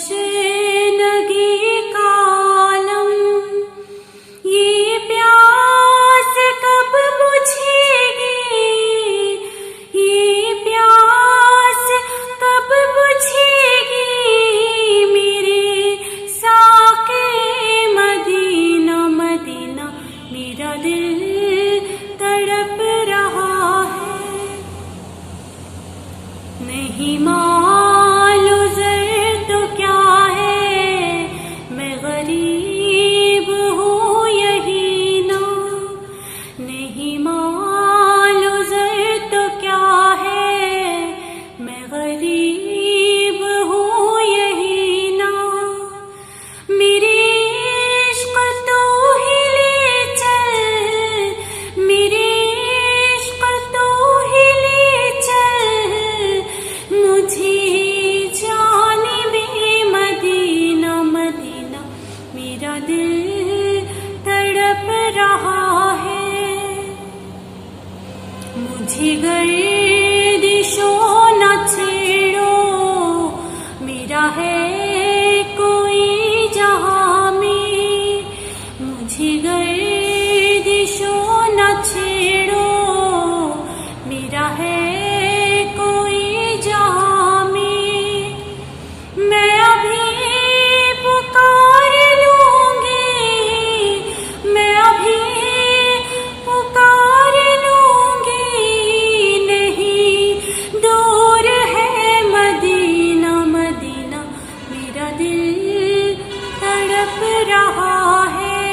तशनगी कालम, ये प्यास कब बुझेगी, ये प्यास कब बुझेगी। मेरे साके मदीना मदीना, मेरा दिल तड़प रहा है। नहीं मालूम ज़र तो क्या है, मैं गरीब हूँ यही ना। नहीं मालूम ज़र तो क्या है, मैं गरीब हूँ यही ना। मेरे इश्क़ तू ही ले चल, मेरे इश्क़ तू ही ले चल, मुझे जानिबे मदीना मदीना, मेरा दिल तड़प रहा है। मुझे गर्दिशों न छेड़ो, मेरा है कोई जहाँ में। मुझे गर्दिशों न छेड़ो, मेरा है कोई जहाँ में। मैं अभी पुकार लूँगी, मैं अभी पुकार लूँगी। नहीं दूर है मदीना मदीना, मेरा दिल तड़प रहा है।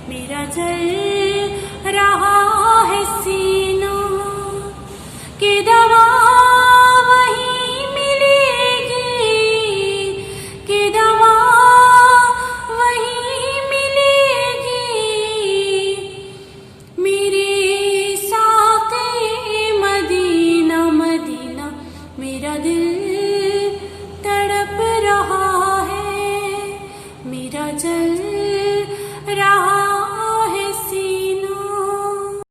मेरा जल रहा है सीना, कि दवा वहीं मिलेगी, कि दवा वहीं मिलेगी। मेरे साक़े मदीना मदीना, मेरा दिल तड़प रहा है। मेरा जल रहा